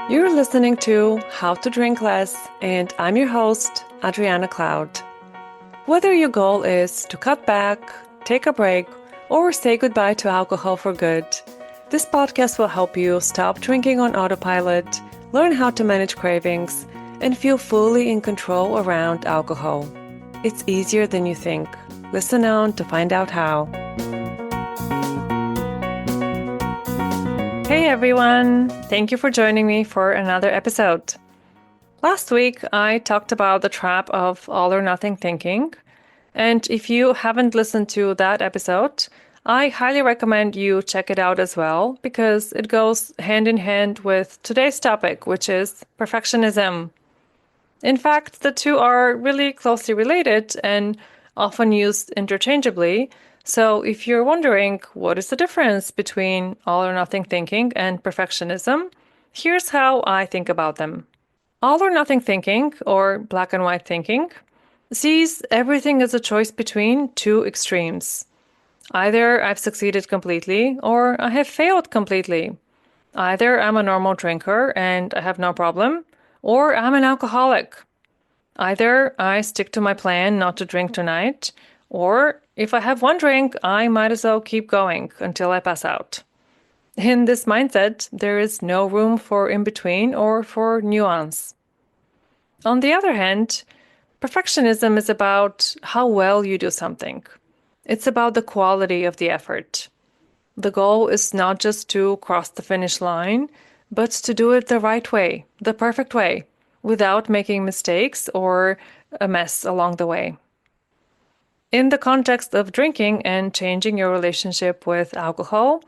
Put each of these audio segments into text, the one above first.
You're listening to How to Drink Less, and I'm your host, Adriana Cloud. Whether your goal is to cut back, take a break, or say goodbye to alcohol for good, this podcast will help you stop drinking on autopilot, learn how to manage cravings, and feel fully in control around alcohol. It's easier than you think. Listen on to find out how. Hey everyone! Thank you for joining me for another episode. Last week, I talked about the trap of all or nothing thinking. And if you haven't listened to that episode, I highly recommend you check it out as well, because it goes hand in hand with today's topic, which is perfectionism. In fact, the two are really closely related and often used interchangeably. So if you're wondering what is the difference between all or nothing thinking and perfectionism, here's how I think about them. All or nothing thinking, or black and white thinking, sees everything as a choice between two extremes. Either I've succeeded completely or I have failed completely. Either I'm a normal drinker and I have no problem, or I'm an alcoholic. Either I stick to my plan not to drink tonight, or if I have one drink, I might as well keep going until I pass out. In this mindset, there is no room for in between or for nuance. On the other hand, perfectionism is about how well you do something. It's about the quality of the effort. The goal is not just to cross the finish line, but to do it the right way, the perfect way, without making mistakes or a mess along the way. In the context of drinking and changing your relationship with alcohol,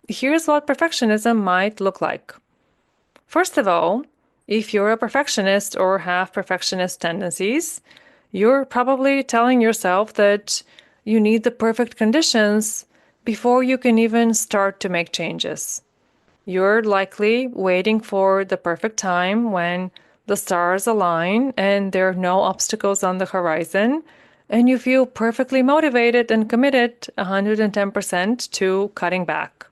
here's what perfectionism might look like. First of all, if you're a perfectionist or have perfectionist tendencies, you're probably telling yourself that you need the perfect conditions before you can even start to make changes. You're likely waiting for the perfect time when the stars align and there are no obstacles on the horizon, and you feel perfectly motivated and committed 110% to cutting back.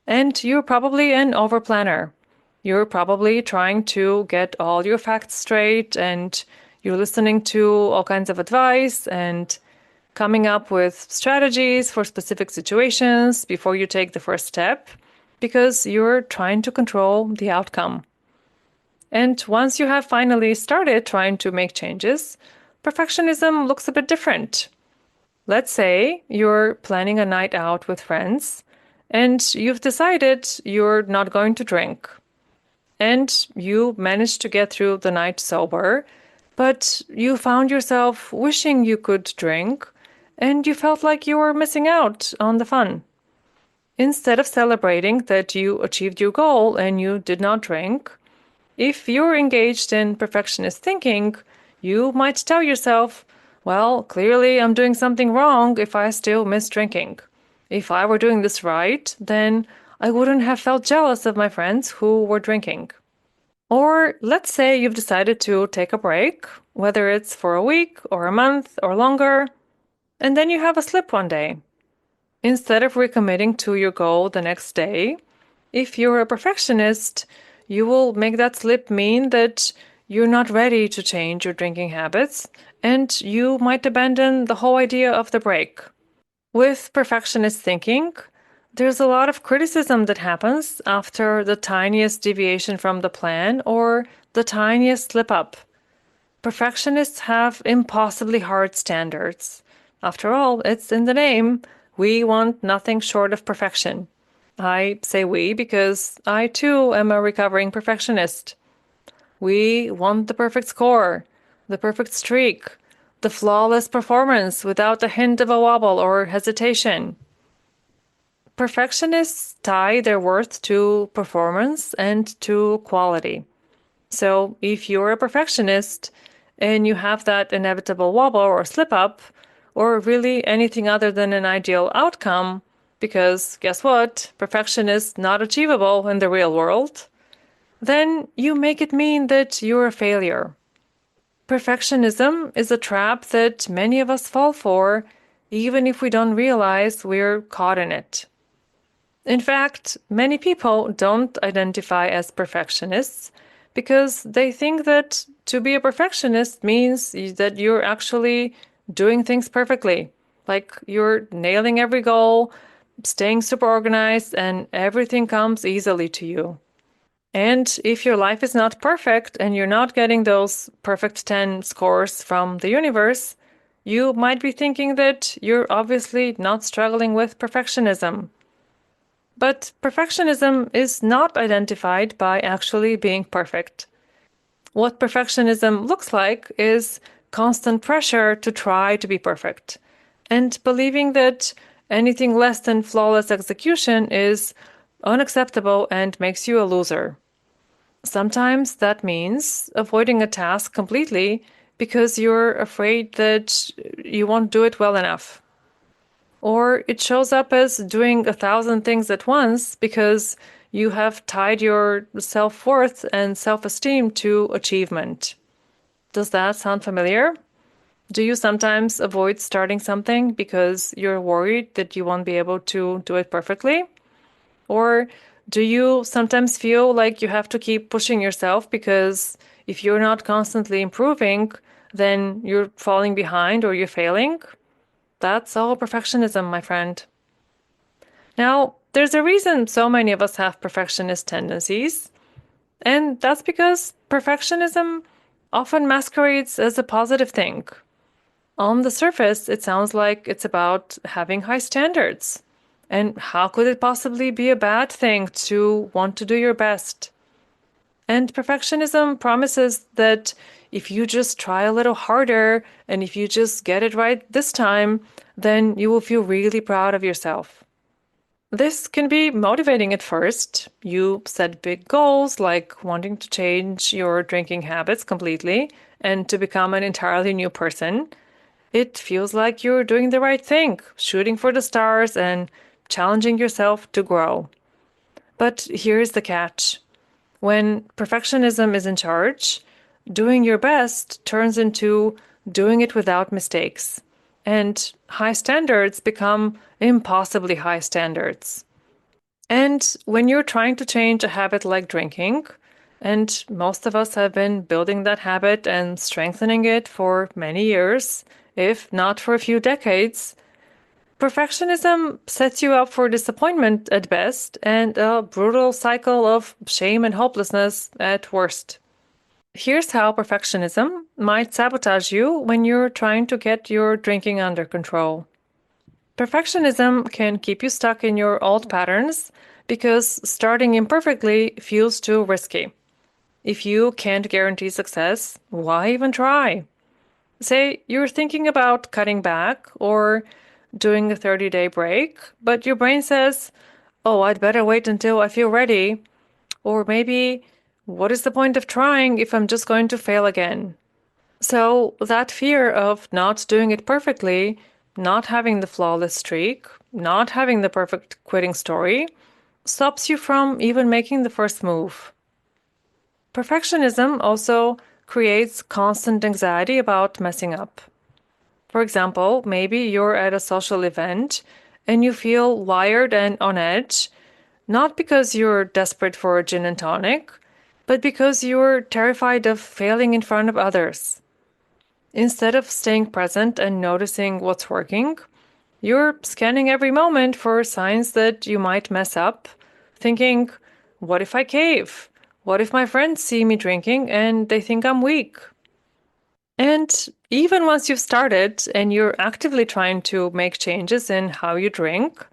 And you're probably an overplanner. You're probably trying to get all your facts straight, and you're listening to all kinds of advice and coming up with strategies for specific situations before you take the first step, because you're trying to control the outcome. And once you have finally started trying to make changes, perfectionism looks a bit different. Let's say you're planning a night out with friends, and you've decided you're not going to drink. And you managed to get through the night sober, but you found yourself wishing you could drink, and you felt like you were missing out on the fun. Instead of celebrating that you achieved your goal and you did not drink, if you're engaged in perfectionist thinking, you might tell yourself, well, clearly I'm doing something wrong if I still miss drinking. If I were doing this right, then I wouldn't have felt jealous of my friends who were drinking. Or let's say you've decided to take a break, whether it's for a week or a month or longer, and then you have a slip one day. Instead of recommitting to your goal the next day, if you're a perfectionist, you will make that slip mean that you're not ready to change your drinking habits, and you might abandon the whole idea of the break. With perfectionist thinking, there's a lot of criticism that happens after the tiniest deviation from the plan or the tiniest slip up. Perfectionists have impossibly hard standards. After all, it's in the name. We want nothing short of perfection. I say we because I too am a recovering perfectionist. We want the perfect score, the perfect streak, the flawless performance without a hint of a wobble or hesitation. Perfectionists tie their worth to performance and to quality. So if you're a perfectionist and you have that inevitable wobble or slip up, or really anything other than an ideal outcome, because guess what? Perfection is not achievable in the real world, then you make it mean that you're a failure. Perfectionism is a trap that many of us fall for, even if we don't realize we're caught in it. In fact, many people don't identify as perfectionists because they think that to be a perfectionist means that you're actually doing things perfectly. Like you're nailing every goal, staying super organized, and everything comes easily to you. And if your life is not perfect and you're not getting those perfect 10 scores from the universe, you might be thinking that you're obviously not struggling with perfectionism. But perfectionism is not identified by actually being perfect. What perfectionism looks like is constant pressure to try to be perfect, and believing that anything less than flawless execution is unacceptable and makes you a loser. Sometimes that means avoiding a task completely because you're afraid that you won't do it well enough. Or it shows up as doing 1,000 things at once because you have tied your self-worth and self-esteem to achievement. Does that sound familiar? Do you sometimes avoid starting something because you're worried that you won't be able to do it perfectly? Or do you sometimes feel like you have to keep pushing yourself because if you're not constantly improving, then you're falling behind or you're failing? That's all perfectionism, my friend. Now, there's a reason so many of us have perfectionist tendencies, and that's because perfectionism often masquerades as a positive thing. On the surface, it sounds like it's about having high standards. And how could it possibly be a bad thing to want to do your best? And perfectionism promises that if you just try a little harder and if you just get it right this time, then you will feel really proud of yourself. This can be motivating at first. You set big goals like wanting to change your drinking habits completely and to become an entirely new person. It feels like you're doing the right thing, shooting for the stars and challenging yourself to grow. But here's the catch. When perfectionism is in charge, doing your best turns into doing it without mistakes. And high standards become impossibly high standards. And when you're trying to change a habit like drinking, and most of us have been building that habit and strengthening it for many years, if not for a few decades, perfectionism sets you up for disappointment at best and a brutal cycle of shame and hopelessness at worst. Here's how perfectionism might sabotage you when you're trying to get your drinking under control. Perfectionism can keep you stuck in your old patterns because starting imperfectly feels too risky. If you can't guarantee success, why even try? Say you're thinking about cutting back or doing a 30-day break, but your brain says, oh, I'd better wait until I feel ready. Or maybe, what is the point of trying if I'm just going to fail again? So that fear of not doing it perfectly, not having the flawless streak, not having the perfect quitting story, stops you from even making the first move. Perfectionism also creates constant anxiety about messing up. For example, maybe you're at a social event and you feel wired and on edge, not because you're desperate for a gin and tonic, but because you're terrified of failing in front of others. Instead of staying present and noticing what's working, you're scanning every moment for signs that you might mess up, thinking, what if I cave? What if my friends see me drinking and they think I'm weak? And even once you've started and you're actively trying to make changes in how you drink,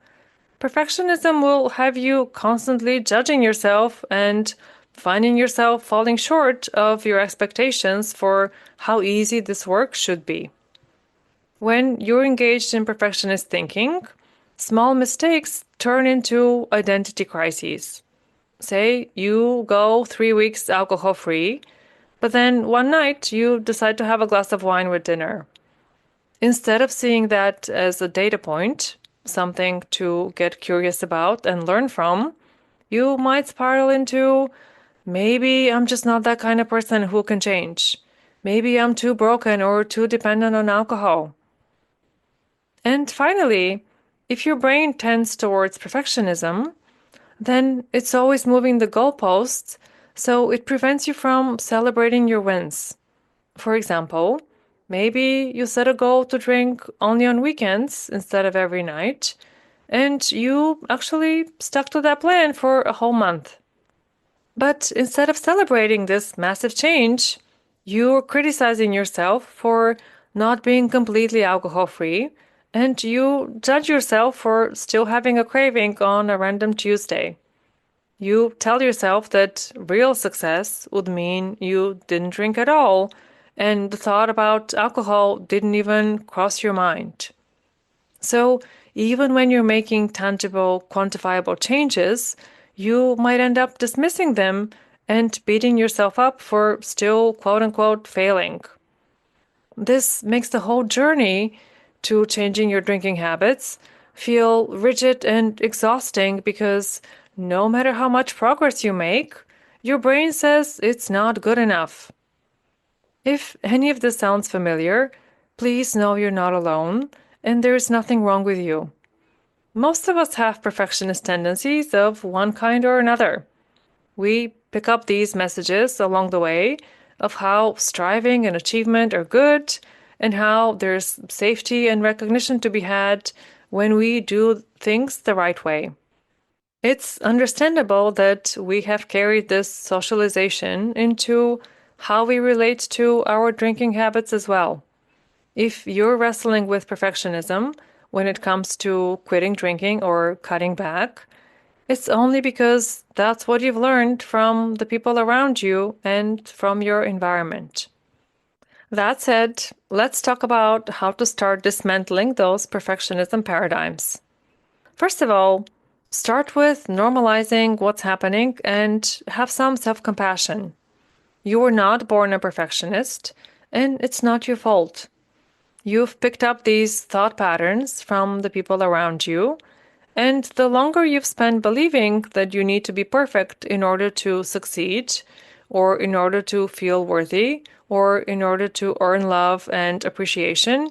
perfectionism will have you constantly judging yourself and finding yourself falling short of your expectations for how easy this work should be. When you're engaged in perfectionist thinking, small mistakes turn into identity crises. Say you go 3 weeks alcohol free, but then one night you decide to have a glass of wine with dinner. Instead of seeing that as a data point, something to get curious about and learn from, you might spiral into maybe I'm just not that kind of person who can change. Maybe I'm too broken or too dependent on alcohol. And finally, if your brain tends towards perfectionism, then it's always moving the goalposts, so it prevents you from celebrating your wins. For example, maybe you set a goal to drink only on weekends instead of every night, and you actually stuck to that plan for a whole month. But instead of celebrating this massive change, you're criticizing yourself for not being completely alcohol free, and you judge yourself for still having a craving on a random Tuesday. You tell yourself that real success would mean you didn't drink at all, and the thought about alcohol didn't even cross your mind. So, even when you're making tangible, quantifiable changes, you might end up dismissing them and beating yourself up for still, quote unquote, failing. This makes the whole journey to changing your drinking habits feel rigid and exhausting because no matter how much progress you make, your brain says it's not good enough. If any of this sounds familiar, please know you're not alone and there's nothing wrong with you. Most of us have perfectionist tendencies of one kind or another. We pick up these messages along the way of how striving and achievement are good and how there's safety and recognition to be had when we do things the right way. It's understandable that we have carried this socialization into how we relate to our drinking habits as well. If you're wrestling with perfectionism when it comes to quitting drinking or cutting back, it's only because that's what you've learned from the people around you and from your environment. That said, let's talk about how to start dismantling those perfectionism paradigms. First of all, start with normalizing what's happening and have some self compassion. You were not born a perfectionist, and it's not your fault. You've picked up these thought patterns from the people around you, and the longer you've spent believing that you need to be perfect in order to succeed, or in order to feel worthy, or in order to earn love and appreciation,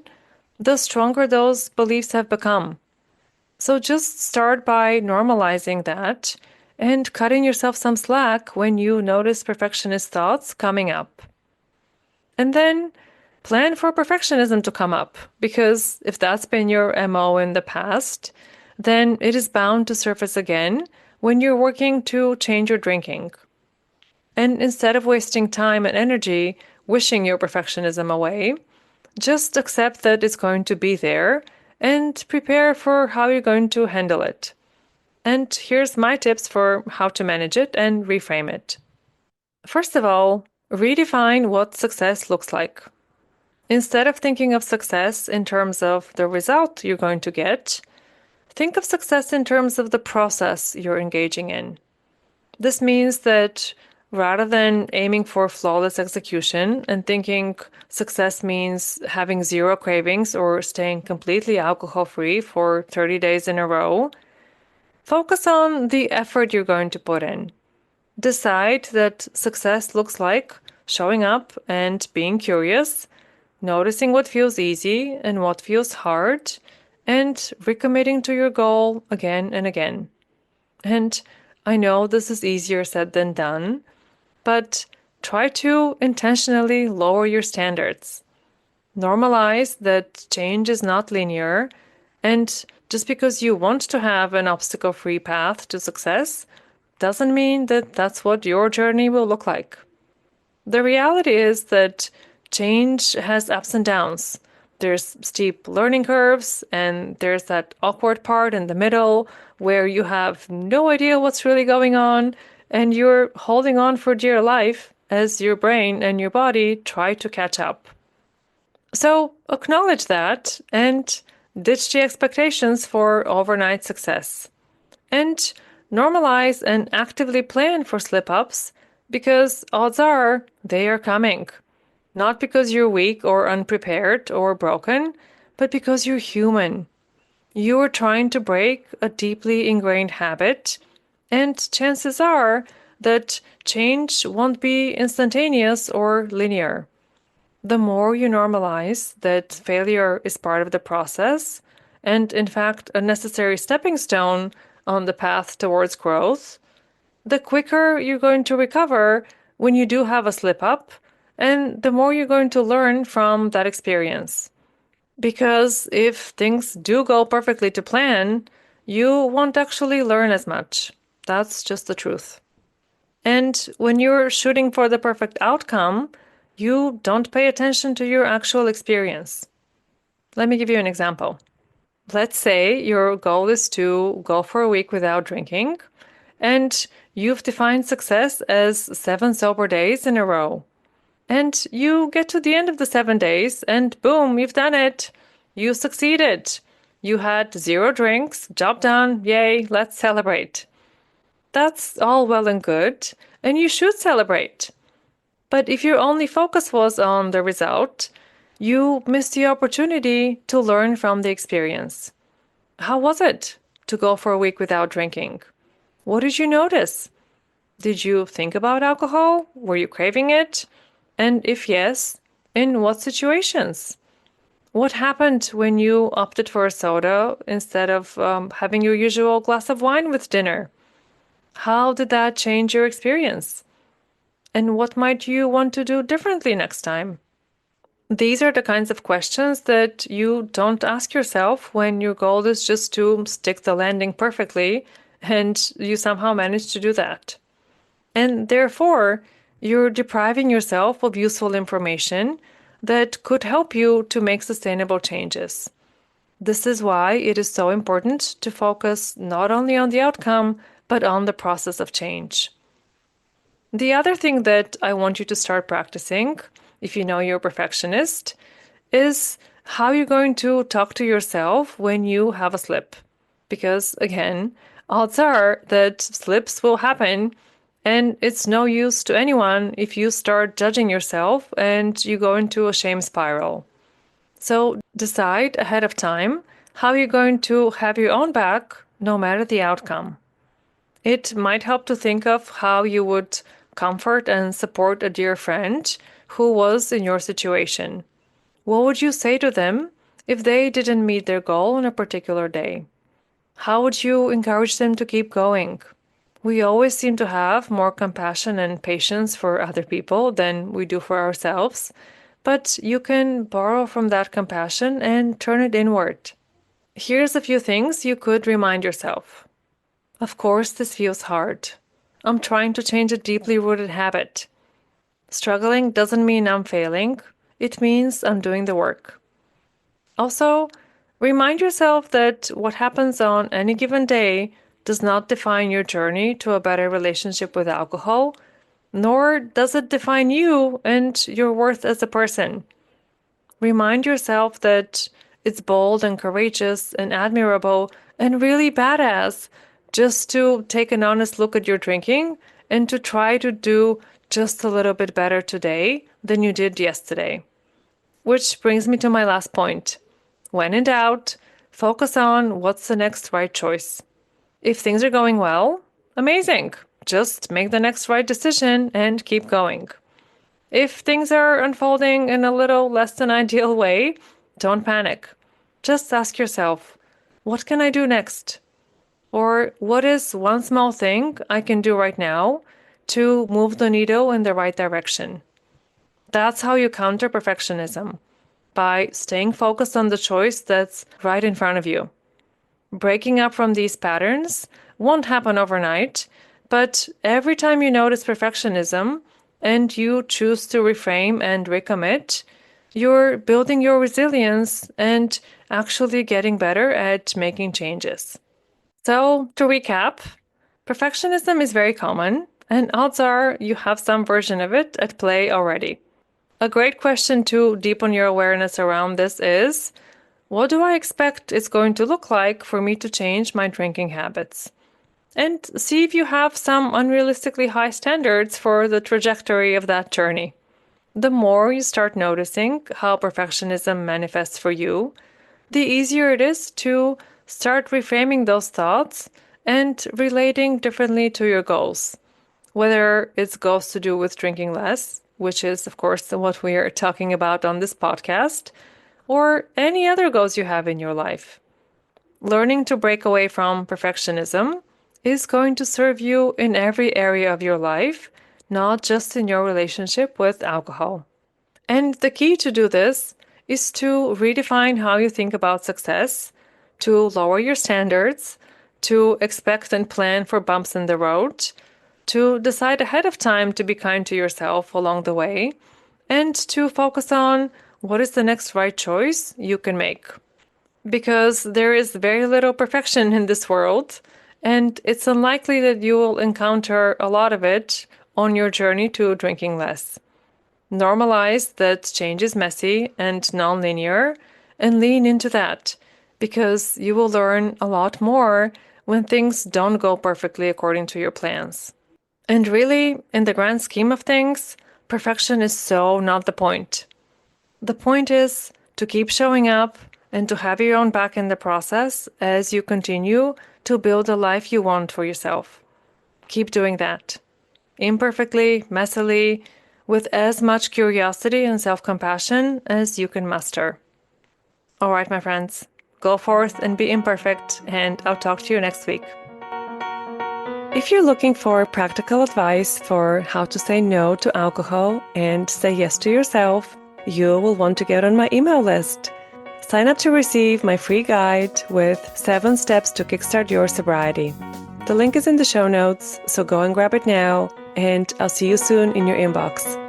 the stronger those beliefs have become. So just start by normalizing that and cutting yourself some slack when you notice perfectionist thoughts coming up. And then plan for perfectionism to come up, because if that's been your MO in the past, then it is bound to surface again when you're working to change your drinking. And instead of wasting time and energy wishing your perfectionism away, just accept that it's going to be there and prepare for how you're going to handle it. And here's my tips for how to manage it and reframe it. First of all, redefine what success looks like. Instead of thinking of success in terms of the result you're going to get, think of success in terms of the process you're engaging in. This means that rather than aiming for flawless execution and thinking success means having zero cravings or staying completely alcohol free for 30 days in a row, focus on the effort you're going to put in. Decide that success looks like showing up and being curious, noticing what feels easy and what feels hard, and recommitting to your goal again and again. And I know this is easier said than done, but try to intentionally lower your standards. Normalize that change is not linear, and just because you want to have an obstacle-free path to success doesn't mean that that's what your journey will look like. The reality is that change has ups and downs. There's steep learning curves, and there's that awkward part in the middle where you have no idea what's really going on, and you're holding on for dear life as your brain and your body try to catch up. So acknowledge that and ditch the expectations for overnight success. And normalize and actively plan for slip ups because odds are they are coming. Not because you're weak or unprepared or broken, but because you're human. You are trying to break a deeply ingrained habit, and chances are that change won't be instantaneous or linear. The more you normalize that failure is part of the process, and in fact, a necessary stepping stone on the path towards growth, the quicker you're going to recover when you do have a slip up, and the more you're going to learn from that experience. Because if things do go perfectly to plan, you won't actually learn as much. That's just the truth. And when you're shooting for the perfect outcome, you don't pay attention to your actual experience. Let me give you an example. Let's say your goal is to go for a week without drinking, and you've defined success as 7 sober days in a row. And you get to the end of the 7 days, and boom, you've done it. You succeeded. You had 0 drinks, job done, yay, let's celebrate. That's all well and good, and you should celebrate. But if your only focus was on the result, you missed the opportunity to learn from the experience. How was it to go for a week without drinking? What did you notice? Did you think about alcohol? Were you craving it? And if yes, in what situations? What happened when you opted for a soda instead of having your usual glass of wine with dinner? How did that change your experience? And what might you want to do differently next time? These are the kinds of questions that you don't ask yourself when your goal is just to stick the landing perfectly and you somehow manage to do that. And therefore, you're depriving yourself of useful information that could help you to make sustainable changes. This is why it is so important to focus not only on the outcome, but on the process of change. The other thing that I want you to start practicing, if you know you're a perfectionist, is how you're going to talk to yourself when you have a slip. Because again, odds are that slips will happen, and it's no use to anyone if you start judging yourself and you go into a shame spiral. So decide ahead of time how you're going to have your own back no matter the outcome. It might help to think of how you would comfort and support a dear friend who was in your situation. What would you say to them if they didn't meet their goal on a particular day? How would you encourage them to keep going? We always seem to have more compassion and patience for other people than we do for ourselves, but you can borrow from that compassion and turn it inward. Here's a few things you could remind yourself. Of course, this feels hard. I'm trying to change a deeply rooted habit. Struggling doesn't mean I'm failing. It means I'm doing the work. Also, remind yourself that what happens on any given day does not define your journey to a better relationship with alcohol, nor does it define you and your worth as a person. Remind yourself that it's bold and courageous and admirable and really badass just to take an honest look at your drinking and to try to do just a little bit better today than you did yesterday. Which brings me to my last point. When in doubt, focus on what's the next right choice. If things are going well, amazing. Just make the next right decision and keep going. If things are unfolding in a little less than ideal way, don't panic. Just ask yourself, what can I do next? Or what is one small thing I can do right now to move the needle in the right direction? That's how you counter perfectionism, by staying focused on the choice that's right in front of you. Breaking up from these patterns won't happen overnight, but every time you notice perfectionism and you choose to reframe and recommit, you're building your resilience and actually getting better at making changes. So, to recap, perfectionism is very common, and odds are you have some version of it at play already. A great question to deepen your awareness around this is, what do I expect it's going to look like for me to change my drinking habits? And see if you have some unrealistically high standards for the trajectory of that journey. The more you start noticing how perfectionism manifests for you, the easier it is to start reframing those thoughts and relating differently to your goals. Whether it's goals to do with drinking less, which is, of course, what we are talking about on this podcast, or any other goals you have in your life. learning to break away from perfectionism is going to serve you in every area of your life, not just in your relationship with alcohol. And the key to do this is to redefine how you think about success, to lower your standards, to expect and plan for bumps in the road, to decide ahead of time to be kind to yourself along the way, and to focus on what is the next right choice you can make. Because there is very little perfection in this world, and it's unlikely that you will encounter a lot of it on your journey to drinking less. Normalize that change is messy and non-linear, and lean into that, because you will learn a lot more when things don't go perfectly according to your plans. And really, in the grand scheme of things, perfection is so not the point. The point is to keep showing up and to have your own back in the process as you continue to build a life you want for yourself. Keep doing that. Imperfectly, messily, with as much curiosity and self-compassion as you can muster. All right, my friends, go forth and be imperfect, and I'll talk to you next week. If you're looking for practical advice for how to say no to alcohol and say yes to yourself, you will want to get on my email list. Sign up to receive my free guide with 7 steps to kickstart your sobriety. The link is in the show notes, so go and grab it now, and I'll see you soon in your inbox.